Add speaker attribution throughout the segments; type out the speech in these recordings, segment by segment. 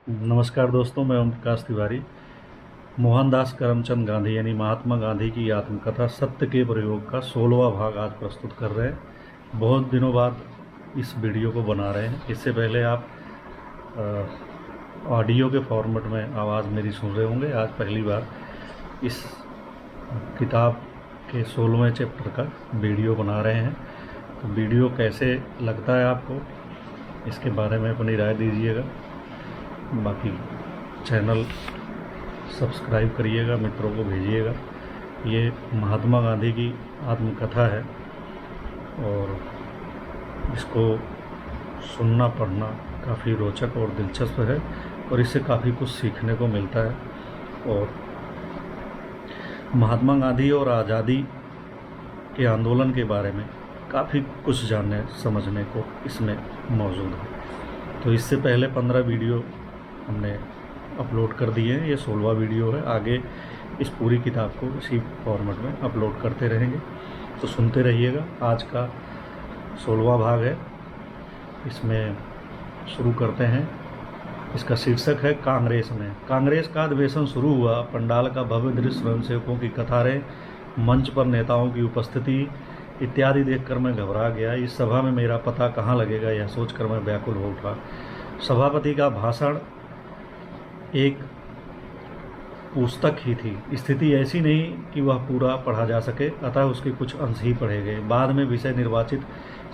Speaker 1: नमस्कार दोस्तों, मैं ओम प्रकाश तिवारी। मोहनदास करमचंद गांधी यानी महात्मा गांधी की आत्मकथा सत्य के प्रयोग का 16वां भाग आज प्रस्तुत कर रहे हैं। बहुत दिनों बाद इस वीडियो को बना रहे हैं। इससे पहले आप ऑडियो के फॉर्मेट में आवाज़ मेरी सुन रहे होंगे। आज पहली बार इस किताब के 16वें चैप्टर का वीडियो बना रहे हैं। तो वीडियो कैसे लगता है आपको, इसके बारे में अपनी राय दीजिएगा। बाकी चैनल सब्सक्राइब करिएगा, मित्रों को भेजिएगा। ये महात्मा गांधी की आत्मकथा है और इसको सुनना पढ़ना काफ़ी रोचक और दिलचस्प है और इससे काफ़ी कुछ सीखने को मिलता है। और महात्मा गांधी और आज़ादी के आंदोलन के बारे में काफ़ी कुछ जानने समझने को इसमें मौजूद है। तो इससे पहले 15 वीडियो हमने अपलोड कर दिए हैं। ये 16वां वीडियो है। आगे इस पूरी किताब को इसी फॉर्मेट में अपलोड करते रहेंगे, तो सुनते रहिएगा। आज का 16वां भाग है, इसमें शुरू करते हैं। इसका शीर्षक है कांग्रेस में। कांग्रेस का अधिवेशन शुरू हुआ। पंडाल का भव्य दृश्य, स्वयंसेवकों की कतारें, मंच पर नेताओं की उपस्थिति इत्यादि देखकर मैं घबरा गया। इस सभा में मेरा पता कहाँ लगेगा, यह सोचकर मैं व्याकुल हो उठा। सभापति का भाषण एक पुस्तक ही थी। स्थिति ऐसी नहीं कि वह पूरा पढ़ा जा सके, अतः उसके कुछ अंश ही पढ़े गए। बाद में विषय निर्वाचित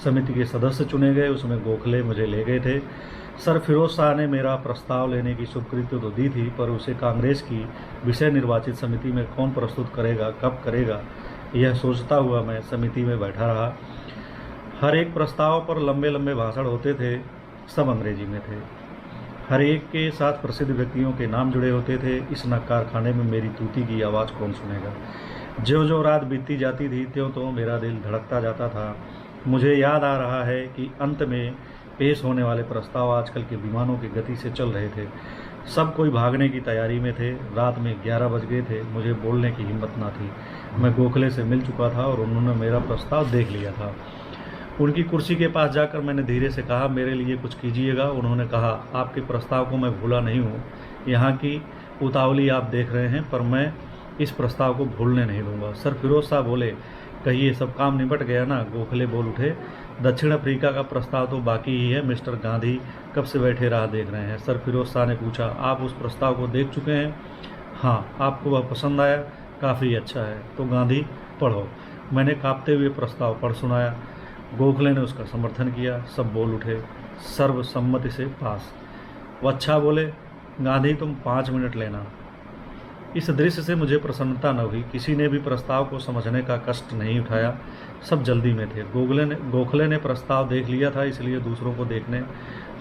Speaker 1: समिति के सदस्य चुने गए। उसमें गोखले मुझे ले गए थे। सर फिरोज शाह ने मेरा प्रस्ताव लेने की स्वीकृति तो दी थी, पर उसे कांग्रेस की विषय निर्वाचित समिति में कौन प्रस्तुत करेगा, कब करेगा, यह सोचता हुआ मैं समिति में बैठा रहा। हर एक प्रस्ताव पर लंबे लंबे भाषण होते थे, सब अंग्रेजी में थे। हर एक के साथ प्रसिद्ध व्यक्तियों के नाम जुड़े होते थे। इस कारखाने में मेरी तूती की आवाज़ कौन सुनेगा। ज्यों-ज्यों रात बीतती जाती थी, त्यों-त्यों मेरा दिल धड़कता जाता था। मुझे याद आ रहा है कि अंत में पेश होने वाले प्रस्ताव आजकल के विमानों की गति से चल रहे थे। सब कोई भागने की तैयारी में थे। रात में 11 बज गए थे। मुझे बोलने की हिम्मत ना थी। मैं गोखले से मिल चुका था और उन्होंने मेरा प्रस्ताव देख लिया था। उनकी कुर्सी के पास जाकर मैंने धीरे से कहा, मेरे लिए कुछ कीजिएगा। उन्होंने कहा, आपके प्रस्ताव को मैं भूला नहीं हूँ। यहाँ की उतावली आप देख रहे हैं, पर मैं इस प्रस्ताव को भूलने नहीं दूंगा। सर फिरोज शाह बोले, कहिए, सब काम निपट गया ना। गोखले बोल उठे, दक्षिण अफ्रीका का प्रस्ताव तो बाकी ही है। मिस्टर गांधी कब से बैठे राह देख रहे हैं। सर फिरोज शाह ने पूछा, आप उस प्रस्ताव को देख चुके हैं। हाँ। आपको वह पसंद आया। काफ़ी अच्छा है, तो गांधी पढ़ो। मैंने काँपते हुए प्रस्ताव पढ़ सुनाया। गोखले ने उसका समर्थन किया। सब बोल उठे, सर्वसम्मति से पास। वो अच्छा बोले, गांधी तुम 5 मिनट लेना। इस दृश्य से मुझे प्रसन्नता न हुई। किसी ने भी प्रस्ताव को समझने का कष्ट नहीं उठाया। सब जल्दी में थे। गोखले ने प्रस्ताव देख लिया था, इसलिए दूसरों को देखने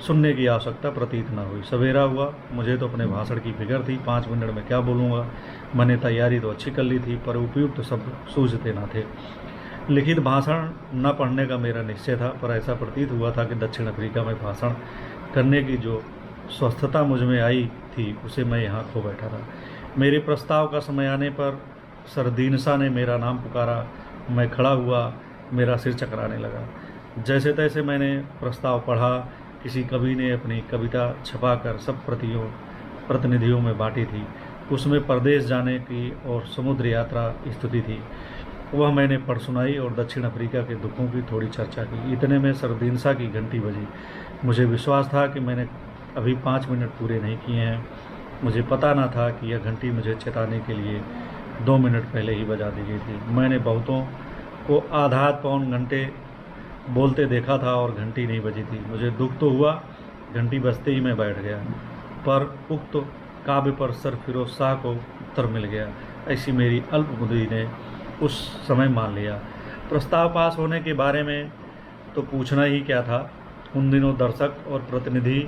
Speaker 1: सुनने की आवश्यकता प्रतीत न हुई। सवेरा हुआ। मुझे तो अपने भाषण की फिक्र थी। 5 मिनट में क्या बोलूँगा। मैंने तैयारी तो अच्छी कर ली थी, पर उपयुक्त शब्द सूझते न थे। लिखित भाषण न पढ़ने का मेरा निश्चय था, पर ऐसा प्रतीत हुआ था कि दक्षिण अफ्रीका में भाषण करने की जो स्वस्थता मुझ में आई थी, उसे मैं यहाँ खो बैठा था। मेरे प्रस्ताव का समय आने पर सरदीनसा ने मेरा नाम पुकारा। मैं खड़ा हुआ। मेरा सिर चकराने लगा। जैसे तैसे मैंने प्रस्ताव पढ़ा। किसी कवि ने अपनी कविता छपाकर सब प्रतिनिधियों में बांटी थी। उसमें परदेश जाने की और समुद्र यात्रा स्तुति थी। वह मैंने पढ़ सुनाई और दक्षिण अफ्रीका के दुखों की थोड़ी चर्चा की। इतने में सरदीनसा की घंटी बजी। मुझे विश्वास था कि मैंने अभी 5 मिनट पूरे नहीं किए हैं। मुझे पता न था कि यह घंटी मुझे चेताने के लिए 2 मिनट पहले ही बजा दी गई थी। मैंने बहुतों को आधा पौन घंटे बोलते देखा था और घंटी नहीं बजी थी। मुझे दुख तो हुआ। घंटी बजते ही मैं बैठ गया, पर उक्त काव्य पर सर फिरोज शाह को उत्तर मिल गया, ऐसी मेरी अल्पबुद्धि ने उस समय मान लिया। प्रस्ताव पास होने के बारे में तो पूछना ही क्या था। उन दिनों दर्शक और प्रतिनिधि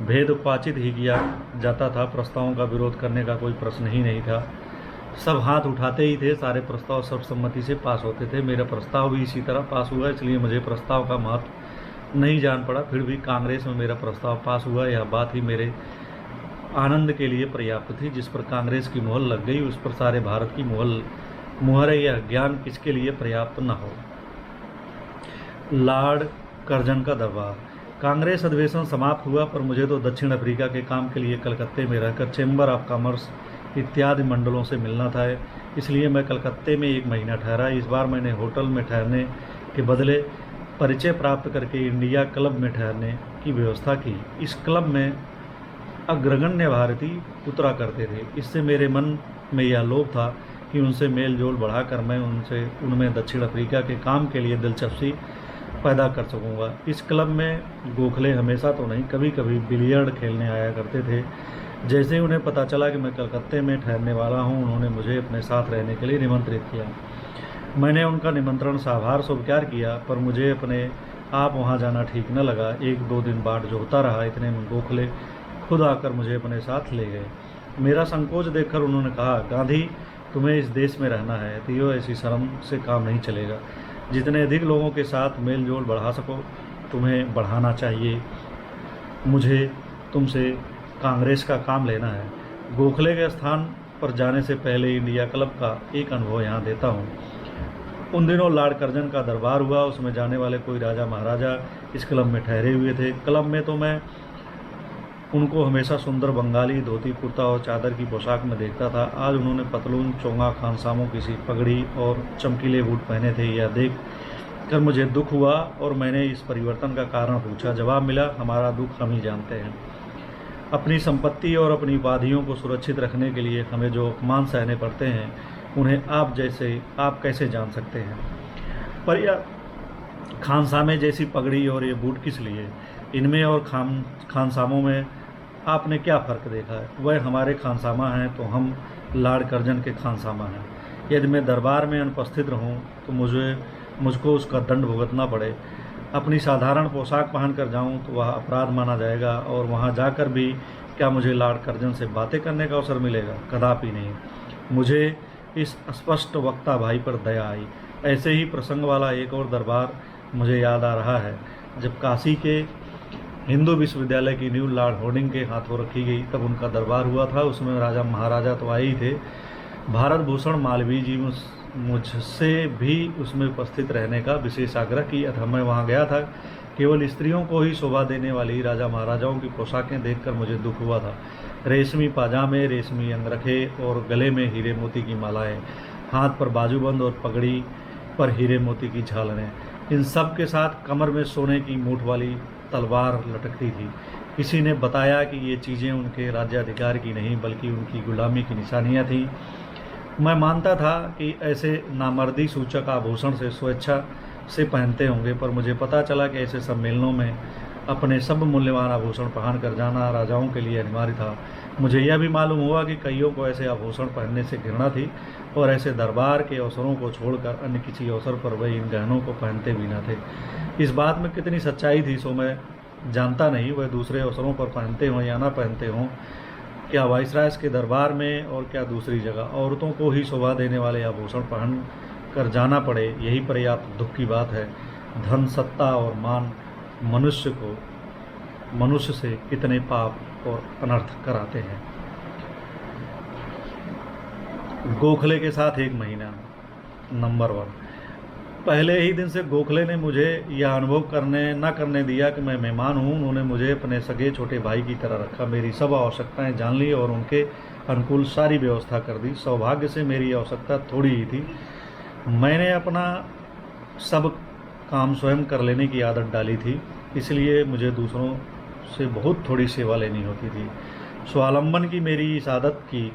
Speaker 1: भेद उपाचित ही किया जाता था। प्रस्तावों का विरोध करने का कोई प्रश्न ही नहीं था। सब हाथ उठाते ही थे। सारे प्रस्ताव सर्वसम्मति से पास होते थे। मेरा प्रस्ताव भी इसी तरह पास हुआ, इसलिए मुझे प्रस्ताव का महत्व नहीं जान पड़ा। फिर भी कांग्रेस में मेरा प्रस्ताव पास हुआ, यह बात ही मेरे आनंद के लिए पर्याप्त थी। जिस पर कांग्रेस की मुहर लग गई, उस पर सारे भारत की मुहर है। यह ज्ञान किसके लिए पर्याप्त न हो। लॉर्ड कर्जन का दरबार। कांग्रेस अधिवेशन समाप्त हुआ, पर मुझे तो दक्षिण अफ्रीका के काम के लिए कलकत्ते में रहकर चैम्बर ऑफ कॉमर्स इत्यादि मंडलों से मिलना था, इसलिए मैं कलकत्ते में 1 महीना ठहरा। इस बार मैंने होटल में ठहरने के बदले परिचय प्राप्त करके इंडिया क्लब में ठहरने की व्यवस्था की। इस क्लब में अग्रगण्य भारतीय उतरा करते थे। इससे मेरे मन में यह लोभ था कि उनसे मेल जोल बढ़ाकर मैं उनमें दक्षिण अफ्रीका के काम के लिए दिलचस्पी पैदा कर सकूंगा। इस क्लब में गोखले हमेशा तो नहीं, कभी कभी बिलियर्ड खेलने आया करते थे। जैसे ही उन्हें पता चला कि मैं कलकत्ते में ठहरने वाला हूं, उन्होंने मुझे अपने साथ रहने के लिए निमंत्रित किया। मैंने उनका निमंत्रण साभार स्वीकार किया, पर मुझे अपने आप वहां जाना ठीक न लगा। 1-2 दिन बाद जो होता रहा, इतने में गोखले खुद आकर मुझे अपने साथ ले गए। मेरा संकोच देखकर उन्होंने कहा, गांधी, तुम्हें इस देश में रहना है, तो ऐसी शर्म से काम नहीं चलेगा। जितने अधिक लोगों के साथ मेल जोल बढ़ा सको तुम्हें बढ़ाना चाहिए। मुझे तुमसे कांग्रेस का काम लेना है। गोखले के स्थान पर जाने से पहले इंडिया क्लब का एक अनुभव यहाँ देता हूँ। उन दिनों लॉर्ड कर्जन का दरबार हुआ, उसमें जाने वाले कोई राजा महाराजा इस क्लब में ठहरे हुए थे। क्लब में तो मैं उनको हमेशा सुंदर बंगाली धोती कुर्ता और चादर की पोशाक में देखता था। आज उन्होंने पतलून, चोंगा, खानसामों की सी पगड़ी और चमकीले बूट पहने थे। यह देख कर मुझे दुख हुआ और मैंने इस परिवर्तन का कारण पूछा। जवाब मिला, हमारा दुख हम ही जानते हैं। अपनी संपत्ति और अपनी उपाधियों को सुरक्षित रखने के लिए हमें जो अपमान सहने पड़ते हैं, उन्हें आप कैसे जान सकते हैं। पर यह खानसामे जैसी पगड़ी और ये बूट किस लिए? इनमें और खानसामों में आपने क्या फ़र्क देखा है? वह हमारे खानसामा हैं तो हम लॉर्ड कर्जन के खानसामा हैं। यदि मैं दरबार में अनुपस्थित रहूं तो मुझको उसका दंड भुगतना पड़े। अपनी साधारण पोशाक पहनकर जाऊं तो वह अपराध माना जाएगा, और वहां जाकर भी क्या मुझे लॉर्ड कर्जन से बातें करने का अवसर मिलेगा? कदापि नहीं। मुझे इस स्पष्ट वक्ता भाई पर दया आई। ऐसे ही प्रसंग वाला एक और दरबार मुझे याद आ रहा है। जब काशी के हिंदू विश्वविद्यालय की नींव लॉर्ड होर्डिंग के हाथों रखी गई, तब उनका दरबार हुआ था। उसमें राजा महाराजा तो आए ही थे। भारत भूषण मालवीय जी मुझसे भी उसमें उपस्थित रहने का विशेष आग्रह किया था। मैं वहां गया था। केवल स्त्रियों को ही शोभा देने वाली राजा महाराजाओं की पोशाकें देखकर मुझे दुख हुआ था। रेशमी पाजामे, रेशमी अंगरखे और गले में हीरे मोती की मालाएं, हाथ पर बाजूबंद और पगड़ी पर हीरे मोती की झालरें, इन सब के साथ कमर में सोने की मूठ वाली तलवार लटकती थी। किसी ने बताया कि ये चीज़ें उनके राज्याधिकार की नहीं बल्कि उनकी गुलामी की निशानियां थीं। मैं मानता था कि ऐसे नामर्दी सूचक आभूषण से स्वेच्छा से पहनते होंगे, पर मुझे पता चला कि ऐसे सम्मेलनों में अपने सब मूल्यवान आभूषण पहन कर जाना राजाओं के लिए अनिवार्य था। मुझे यह भी मालूम हुआ कि कईयों को ऐसे आभूषण पहनने से घृणा थी, और ऐसे दरबार के अवसरों को छोड़कर अन्य किसी अवसर पर वे इन गहनों को पहनते भी न थे। इस बात में कितनी सच्चाई थी सो मैं जानता नहीं। वह दूसरे अवसरों पर पहनते हों या ना पहनते हों, क्या वाइसराय के दरबार में और क्या दूसरी जगह औरतों को ही शोभा देने वाले आभूषण पहन कर जाना पड़े, यही पर्याप्त दुख की बात है। धन, सत्ता और मान मनुष्य से कितने पाप और अनर्थ कराते हैं। गोखले के साथ 1 महीना। नंबर 1, पहले ही दिन से गोखले ने मुझे यह अनुभव न करने दिया कि मैं मेहमान हूँ। उन्होंने मुझे अपने सगे छोटे भाई की तरह रखा, मेरी सब आवश्यकताएं जान ली और उनके अनुकूल सारी व्यवस्था कर दी। सौभाग्य से मेरी आवश्यकता थोड़ी ही थी। मैंने अपना सब काम स्वयं कर लेने की आदत डाली थी, इसलिए मुझे दूसरों से बहुत थोड़ी सेवा लेनी होती थी। स्वावलंबन की मेरी इस आदत की,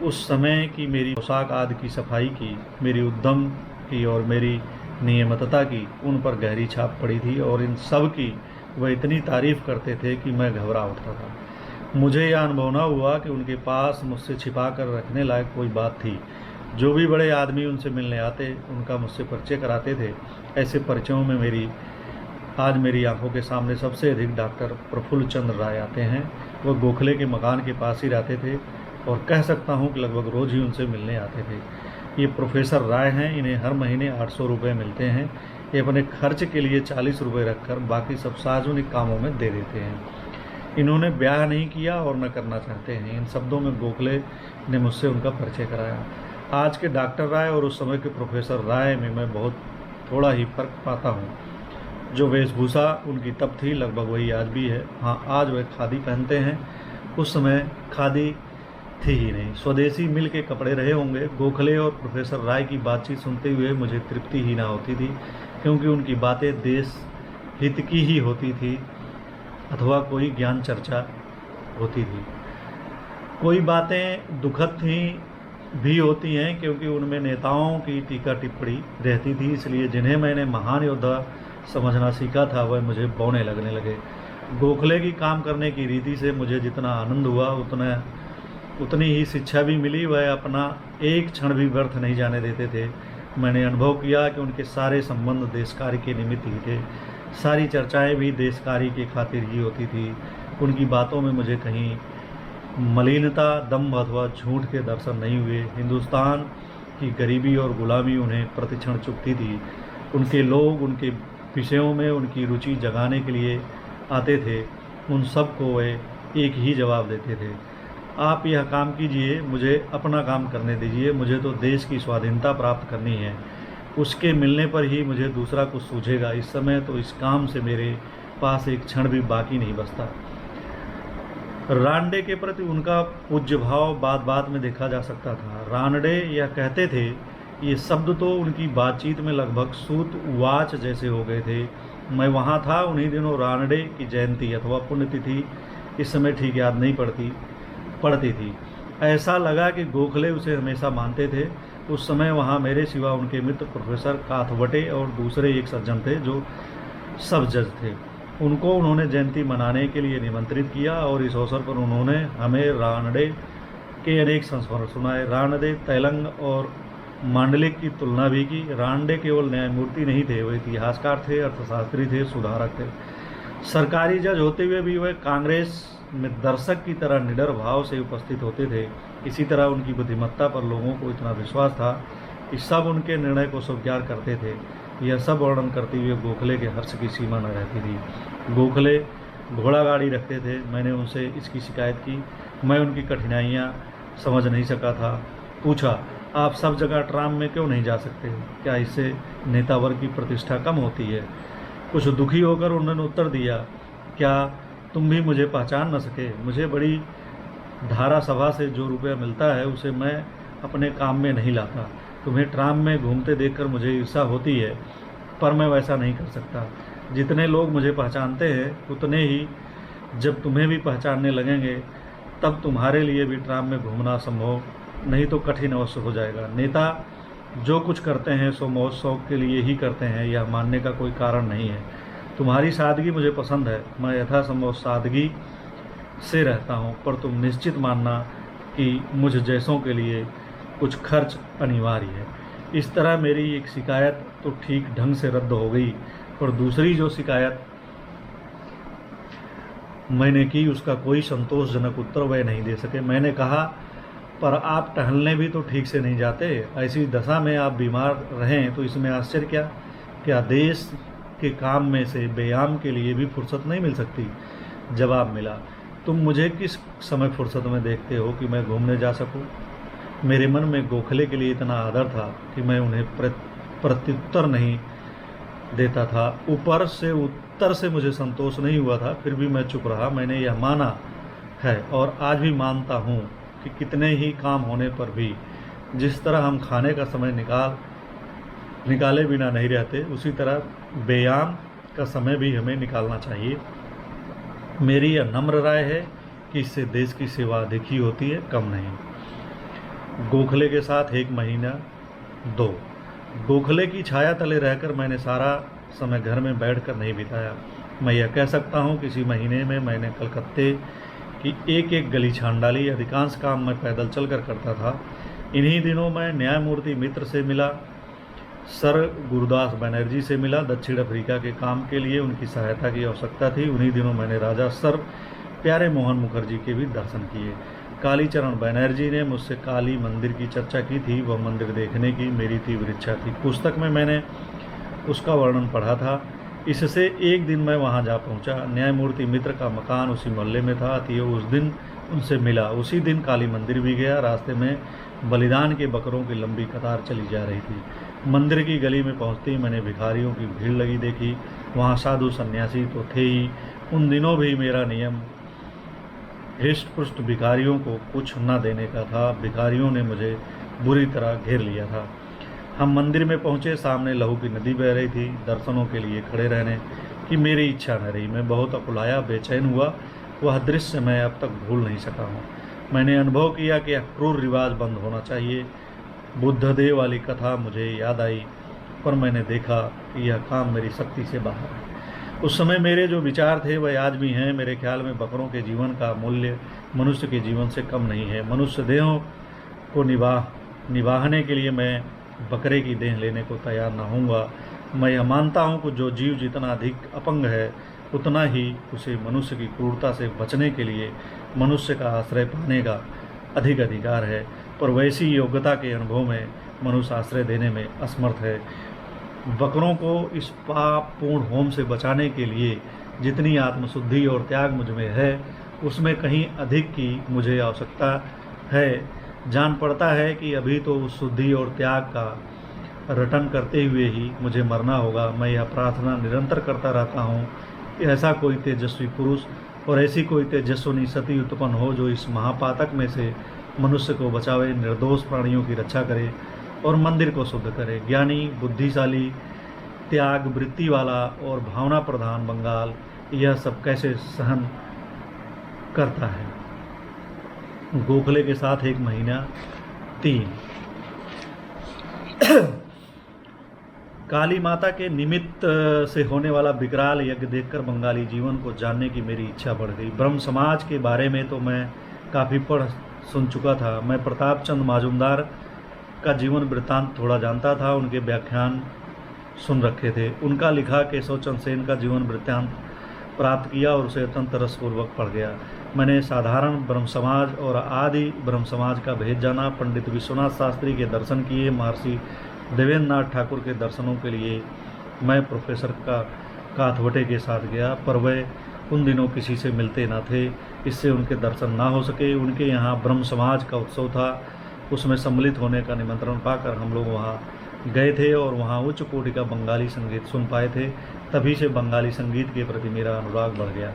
Speaker 1: उस समय की मेरी पोशाक आदि की सफाई की, मेरी उद्यम की और मेरी नियमितता की उन पर गहरी छाप पड़ी थी, और इन सब की वह इतनी तारीफ करते थे कि मैं घबरा उठता था। मुझे यह अनुभव न हुआ कि उनके पास मुझसे छिपा कर रखने लायक कोई बात थी। जो भी बड़े आदमी उनसे मिलने आते, उनका मुझसे परिचय कराते थे। ऐसे परिचयों में आज मेरी आंखों के सामने सबसे अधिक डॉक्टर प्रफुल्ल चंद्र राय आते हैं। वह गोखले के मकान के पास ही रहते थे और कह सकता हूँ कि लगभग रोज़ ही उनसे मिलने आते थे। ये प्रोफेसर राय हैं। इन्हें हर महीने 800 रुपये मिलते हैं। ये अपने खर्च के लिए 40 रुपये रखकर बाकी सब सार्वजनिक कामों में दे देते हैं। इन्होंने ब्याह नहीं किया और न करना चाहते हैं। इन शब्दों में गोखले ने मुझसे उनका परिचय कराया। आज के डॉक्टर राय और उस समय के प्रोफेसर राय में मैं बहुत थोड़ा ही फर्क पाता हूँ। जो वेशभूषा उनकी तब थी लगभग वही आज भी है। हाँ, आज वह खादी पहनते हैं, उस समय खादी थी ही नहीं। स्वदेशी मिल के कपड़े रहे होंगे। गोखले और प्रोफेसर राय की बातचीत सुनते हुए मुझे तृप्ति ही ना होती थी, क्योंकि उनकी बातें देश हित की ही होती थी अथवा कोई ज्ञान चर्चा होती थी। कोई बातें दुखद थीं भी होती हैं, क्योंकि उनमें नेताओं की टीका टिप्पणी रहती थी, इसलिए जिन्हें मैंने महान योद्धा समझना सीखा था वह मुझे बौने लगने लगे। गोखले की काम करने की रीति से मुझे जितना आनंद हुआ उतनी ही शिक्षा भी मिली। वह अपना एक क्षण भी व्यर्थ नहीं जाने देते थे। मैंने अनुभव किया कि उनके सारे संबंध देश कार्य के निमित्त ही थे, सारी चर्चाएं भी देश कार्य के खातिर ही होती थी। उनकी बातों में मुझे कहीं मलिनता, दम्भ अथवा झूठ के दर्शन नहीं हुए। हिंदुस्तान की गरीबी और गुलामी उन्हें प्रतिक्षण चुभती थी। उनके लोग उनके विषयों में उनकी रुचि जगाने के लिए आते थे। उन सब को वे एक ही जवाब देते थे, आप यह काम कीजिए, मुझे अपना काम करने दीजिए। मुझे तो देश की स्वाधीनता प्राप्त करनी है, उसके मिलने पर ही मुझे दूसरा कुछ सूझेगा। इस समय तो इस काम से मेरे पास एक क्षण भी बाकी नहीं बचता। रानडे के प्रति उनका पूज्य भाव बात बात में देखा जा सकता था। रानडे यह कहते थे, ये शब्द तो उनकी बातचीत में लगभग सूत वाच जैसे हो गए थे। मैं वहाँ था, उन्हीं दिनों रानडे की जयंती अथवा पुण्यतिथि इस समय ठीक याद नहीं पड़ती थी। ऐसा लगा कि गोखले उसे हमेशा मानते थे। उस समय वहाँ मेरे सिवा उनके मित्र प्रोफेसर काथवटे और दूसरे एक सज्जन थे जो सब जज थे। उनको उन्होंने जयंती मनाने के लिए निमंत्रित किया और इस अवसर पर उन्होंने हमें रानडे के अनेक संस्मरण सुनाए। रानडे, तेलंग और मांडलिक की तुलना भी की। रानडे केवल न्यायमूर्ति नहीं थे, वे इतिहासकार थे, अर्थशास्त्री थे, सुधारक थे। सरकारी जज होते हुए भी वे कांग्रेस में दर्शक की तरह निडर भाव से उपस्थित होते थे। इसी तरह उनकी बुद्धिमत्ता पर लोगों को इतना विश्वास था कि सब उनके निर्णय को स्वीकार करते थे। यह सब वर्णन करते हुए गोखले के हर्ष की सीमा न रहती थी। गोखले घोड़ा गाड़ी रखते थे। मैंने उनसे इसकी शिकायत की। मैं उनकी कठिनाइयाँ समझ नहीं सका था। पूछा, आप सब जगह ट्राम में क्यों नहीं जा सकते? क्या इससे नेता वर्ग की प्रतिष्ठा कम होती है? कुछ दुखी होकर उन्होंने उत्तर दिया, क्या तुम भी मुझे पहचान न सके? मुझे बड़ी धारा सभा से जो रुपया मिलता है उसे मैं अपने काम में नहीं लाता। तुम्हें ट्राम में घूमते देखकर मुझे ईर्ष्या होती है, पर मैं वैसा नहीं कर सकता। जितने लोग मुझे पहचानते हैं उतने ही जब तुम्हें भी पहचानने लगेंगे तब तुम्हारे लिए भी ट्राम में घूमना संभव नहीं तो कठिन अवश्य हो जाएगा। नेता जो कुछ करते हैं सो मौज शौक के लिए ही करते हैं, यह मानने का कोई कारण नहीं है। तुम्हारी सादगी मुझे पसंद है, मैं यथासंभव सादगी से रहता हूँ, पर तुम निश्चित मानना कि मुझ जैसों के लिए कुछ खर्च अनिवार्य है। इस तरह मेरी एक शिकायत तो ठीक ढंग से रद्द हो गई, पर दूसरी जो शिकायत मैंने की उसका कोई संतोषजनक उत्तर वह नहीं दे सके। मैंने कहा, पर आप टहलने भी तो ठीक से नहीं जाते। ऐसी दशा में आप बीमार रहें तो इसमें आश्चर्य क्या? क्या देश के काम में से व्यायाम के लिए भी फुर्सत नहीं मिल सकती? जवाब मिला, तुम मुझे किस समय फुर्सत में देखते हो कि मैं घूमने जा सकूं? मेरे मन में गोखले के लिए इतना आदर था कि मैं उन्हें प्रत्युत्तर नहीं देता था। उत्तर से मुझे संतोष नहीं हुआ था, फिर भी मैं चुप रहा। मैंने यह माना है और आज भी मानता हूँ कि कितने ही काम होने पर भी जिस तरह हम खाने का समय निकाले बिना नहीं रहते, उसी तरह व्यायाम का समय भी हमें निकालना चाहिए। मेरी यह नम्र राय है कि इससे देश की सेवा अधिक ही होती है, कम नहीं। गोखले के साथ 1 महीना 2। गोखले की छाया तले रहकर मैंने सारा समय घर में बैठकर नहीं बिताया। मैं यह कह सकता हूँ कि इसी महीने में मैंने कलकत्ते की एक गली छान डाली। अधिकांश काम मैं पैदल चलकर करता था। इन्हीं दिनों मैं न्यायमूर्ति मित्र से मिला, सर गुरुदास बनर्जी से मिला। दक्षिण अफ्रीका के काम के लिए उनकी सहायता की आवश्यकता थी। उन्हीं दिनों मैंने राजा सर प्यारे मोहन मुखर्जी के भी दर्शन किए। कालीचरण बनर्जी ने मुझसे काली मंदिर की चर्चा की थी। वह मंदिर देखने की मेरी तीव्र इच्छा थी। पुस्तक में मैंने उसका वर्णन पढ़ा था। इससे एक दिन मैं वहां जा पहुंचा। न्यायमूर्ति मित्र का मकान उसी मोहल्ले में था, अतएव उस दिन उनसे मिला। उसी दिन काली मंदिर भी गया। रास्ते में बलिदान के बकरों की लंबी कतार चली जा रही थी। मंदिर की गली में पहुंचते ही मैंने भिखारियों की भीड़ लगी देखी। वहां साधु सन्यासी तो थे ही। उन दिनों भी मेरा नियम हृष्ट पुष्ट भिखारियों को कुछ न देने का था। भिखारियों ने मुझे बुरी तरह घेर लिया था। हम मंदिर में पहुंचे। सामने लहू की नदी बह रही थी। दर्शनों के लिए खड़े रहने की मेरी इच्छा न रही। मैं बहुत अकुलाया, बेचैन हुआ। वह दृश्य मैं अब तक भूल नहीं सका हूँ। मैंने अनुभव किया कि यह क्रूर रिवाज बंद होना चाहिए। बुद्धदेव वाली कथा मुझे याद आई, पर मैंने देखा कि यह काम मेरी शक्ति से बाहर है। उस समय मेरे जो विचार थे वह आज भी हैं। मेरे ख्याल में बकरों के जीवन का मूल्य मनुष्य के जीवन से कम नहीं है। मनुष्य देहों को निभाने के लिए मैं बकरे की देह लेने को तैयार न होऊंगा। मैं यह मानता हूँ कि जो जीव जितना अधिक अपंग है उतना ही उसे मनुष्य की क्रूरता से बचने के लिए मनुष्य का आश्रय पाने का अधिक अधिकार है, पर वैसी योग्यता के अनुभव में मनुष्य आश्रय देने में असमर्थ है। बकरों को इस पापपूर्ण होम से बचाने के लिए जितनी आत्मशुद्धि और त्याग मुझ में है उसमें कहीं अधिक की मुझे आवश्यकता है। जान पड़ता है कि अभी तो उस शुद्धि और त्याग का रटन करते हुए ही मुझे मरना होगा। मैं यह प्रार्थना निरंतर करता रहता हूँ कि ऐसा कोई तेजस्वी पुरुष और ऐसी कोई तेजस्विनी सती उत्पन्न हो जो इस महापातक में से मनुष्य को बचावे, निर्दोष प्राणियों की रक्षा करे और मंदिर को शुद्ध करे। ज्ञानी, बुद्धिशाली, त्याग वृत्ति वाला और भावना प्रधान बंगाल यह सब कैसे सहन करता है। गोखले के साथ 1 महीना 3। काली माता के निमित्त से होने वाला विकराल यज्ञ देखकर बंगाली जीवन को जानने की मेरी इच्छा बढ़ गई। ब्रह्म समाज के बारे में तो मैं काफ़ी पढ़ सुन चुका था। मैं प्रताप चंद माजुमदार का जीवन वृत्तांत थोड़ा जानता था। उनके व्याख्यान सुन रखे थे। उनका लिखा केशव चंद्र सेन का जीवन वृत्तांत प्राप्त किया और उसे अत्यंत रसपूर्वक पढ़ गया। मैंने साधारण ब्रह्म समाज और आदि ब्रह्म समाज का भेद जाना। पंडित विश्वनाथ शास्त्री के दर्शन किए। महर्षि देवेंद्र नाथ ठाकुर के दर्शनों के लिए मैं प्रोफेसर काथवटे के साथ गया, पर वे उन दिनों किसी से मिलते न थे, इससे उनके दर्शन ना हो सके। उनके यहाँ ब्रह्म समाज का उत्सव था, उसमें सम्मिलित होने का निमंत्रण पाकर हम लोग वहाँ गए थे और वहाँ उच्च कोटि का बंगाली संगीत सुन पाए थे। तभी से बंगाली संगीत के प्रति मेरा अनुराग बढ़ गया।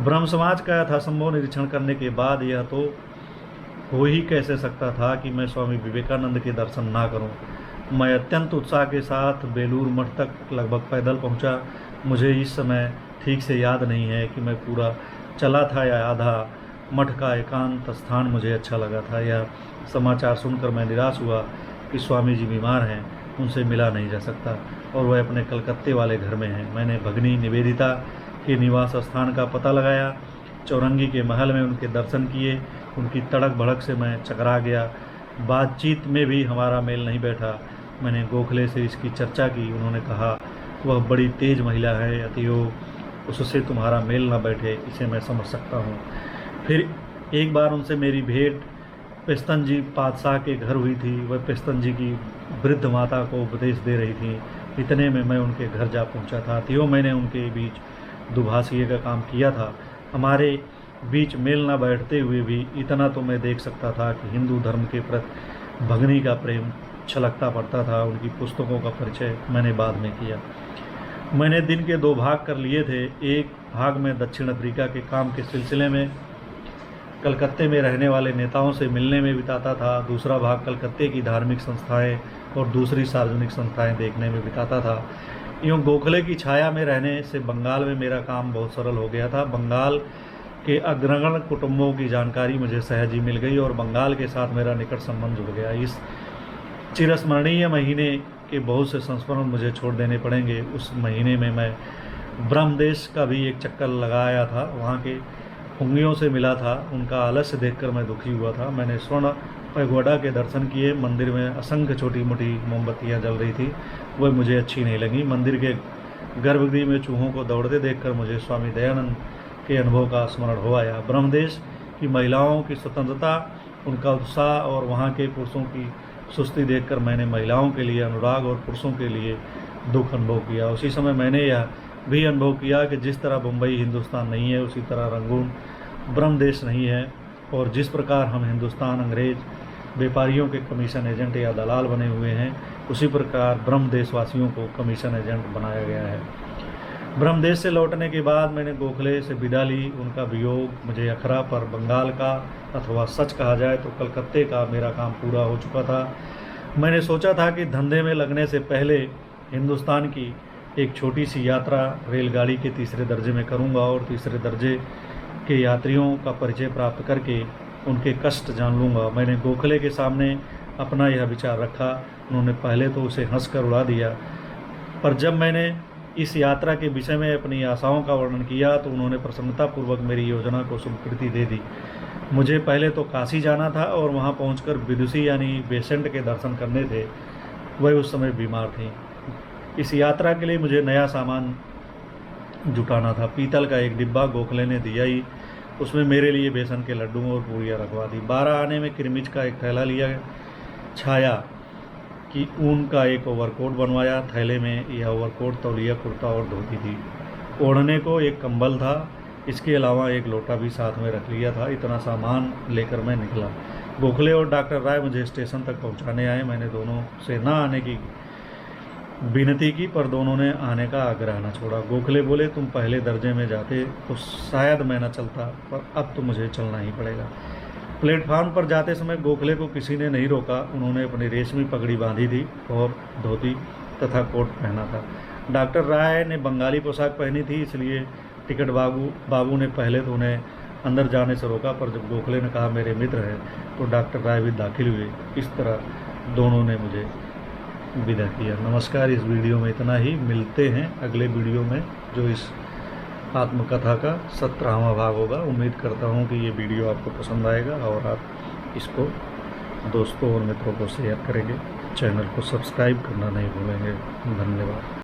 Speaker 1: ब्रह्म समाज का यथासंभव निरीक्षण करने के बाद यह तो हो ही कैसे सकता था कि मैं स्वामी विवेकानंद के दर्शन ना करूं। मैं अत्यंत उत्साह के साथ बेलूर मठ तक लगभग पैदल पहुंचा। मुझे इस समय ठीक से याद नहीं है कि मैं पूरा चला था या आधा। मठ का एकांत स्थान मुझे अच्छा लगा था। यह समाचार सुनकर मैं निराश हुआ कि स्वामी जी बीमार हैं, उनसे मिला नहीं जा सकता और वह अपने कलकत्ते वाले घर में हैं। मैंने भगनी निवेदिता के निवास स्थान का पता लगाया। चौरंगी के महल में उनके दर्शन किए। उनकी तड़क भड़क से मैं चकरा गया। बातचीत में भी हमारा मेल नहीं बैठा। मैंने गोखले से इसकी चर्चा की। उन्होंने कहा वह बड़ी तेज महिला है, अतएव उससे तुम्हारा मेल न बैठे, इसे मैं समझ सकता हूँ। फिर एक बार उनसे मेरी भेंट पेस्तन जी पातशाह के घर हुई थी। वह पेस्तन जी की वृद्ध माता को उपदेश दे रही थी। इतने में मैं उनके घर जा पहुँचा था। अतएव मैंने उनके बीच दुभाषिए का काम किया था। हमारे बीच मेल न बैठते हुए भी इतना तो मैं देख सकता था कि हिंदू धर्म के प्रति भगनी का प्रेम छलकता पड़ता था। उनकी पुस्तकों का परिचय मैंने बाद में किया। मैंने दिन के 2 भाग कर लिए थे। एक भाग में दक्षिण अफ्रीका के काम के सिलसिले में कलकत्ते में रहने वाले नेताओं से मिलने में बिताता था। दूसरा भाग कलकत्ते की धार्मिक संस्थाएं और दूसरी सार्वजनिक संस्थाएं देखने में बिताता था। यूँ गोखले की छाया में रहने से बंगाल में मेरा काम बहुत सरल हो गया था। बंगाल के अग्रगण्य कुटुंबों की जानकारी मुझे सहज ही मिल गई और बंगाल के साथ मेरा निकट संबंध जुड़ गया। इस चिरस्मरणीय महीने के बहुत से संस्मरण मुझे छोड़ देने पड़ेंगे। उस महीने में मैं ब्रह्मदेश का भी एक चक्कर लगाया था। वहाँ के हुंगियों से मिला था। उनका आलस्य देखकर मैं दुखी हुआ था। मैंने स्वर्ण पैगोडा के दर्शन किए। मंदिर में असंख्य छोटी मोटी मोमबत्तियाँ जल रही थी, वह मुझे अच्छी नहीं लगी। मंदिर के गर्भगृह में चूहों को दौड़ते देखकर मुझे स्वामी दयानंद के अनुभव का स्मरण हो आया। ब्रह्मदेश की महिलाओं की स्वतंत्रता, उनका उत्साह और वहाँ के पुरुषों की सुस्ती देखकर मैंने महिलाओं के लिए अनुराग और पुरुषों के लिए दुख अनुभव किया। उसी समय मैंने यह भी अनुभव किया कि जिस तरह मुंबई हिंदुस्तान नहीं है, उसी तरह रंगून ब्रह्मदेश नहीं है। और जिस प्रकार हम हिंदुस्तान अंग्रेज व्यापारियों के कमीशन एजेंट या दलाल बने हुए हैं, उसी प्रकार ब्रह्म देशवासियों को कमीशन एजेंट बनाया गया है। ब्रह्मदेश से लौटने के बाद मैंने गोखले से विदा ली। उनका वियोग मुझे अखरा पर बंगाल का, अथवा सच कहा जाए तो कलकत्ते का मेरा काम पूरा हो चुका था। मैंने सोचा था कि धंधे में लगने से पहले हिंदुस्तान की एक छोटी सी यात्रा रेलगाड़ी के तीसरे दर्जे में करूंगा और तीसरे दर्जे के यात्रियों का परिचय प्राप्त करके उनके कष्ट जान लूँगा। मैंने गोखले के सामने अपना यह विचार रखा। उन्होंने पहले तो उसे हंसकर उड़ा दिया, पर जब मैंने इस यात्रा के विषय में अपनी आशाओं का वर्णन किया तो उन्होंने प्रसन्नतापूर्वक मेरी योजना को स्वीकृति दे दी। मुझे पहले तो काशी जाना था और वहां पहुंचकर विदुषी यानी बेसेंट के दर्शन करने थे। वह उस समय बीमार थी। इस यात्रा के लिए मुझे नया सामान जुटाना था। पीतल का एक डिब्बा गोखले ने दिया ही, उसमें मेरे लिए बेसन के लड्डू और पूरियाँ रखवा दी। 12 आने में किरमिच का एक थैला लिया। छाया कि ऊन का एक ओवरकोट बनवाया। थैले में यह ओवरकोट, तौलिया, कुर्ता और धोती थी। ओढ़ने को एक कंबल था। इसके अलावा एक लोटा भी साथ में रख लिया था। इतना सामान लेकर मैं निकला। गोखले और डॉक्टर राय मुझे स्टेशन तक पहुंचाने आए। मैंने दोनों से न आने की विनती की, पर दोनों ने आने का आग्रह न छोड़ा। गोखले बोले, तुम पहले दर्जे में जाते तो शायद मैं न चलता, पर अब तो मुझे चलना ही पड़ेगा। प्लेटफार्म पर जाते समय गोखले को किसी ने नहीं रोका। उन्होंने अपनी रेशमी पगड़ी बांधी थी और धोती तथा कोट पहना था। डॉक्टर राय ने बंगाली पोशाक पहनी थी, इसलिए टिकट बाबू ने पहले तो उन्हें अंदर जाने से रोका, पर जब गोखले ने कहा मेरे मित्र हैं, तो डॉक्टर राय भी दाखिल हुए। इस तरह दोनों ने मुझे विदा किया। नमस्कार। इस वीडियो में इतना ही। मिलते हैं अगले वीडियो में, जो इस आत्मकथा का 17वां भाग होगा। उम्मीद करता हूँ कि ये वीडियो आपको पसंद आएगा और आप इसको दोस्तों और मित्रों को शेयर करेंगे। चैनल को सब्सक्राइब करना नहीं भूलेंगे। धन्यवाद।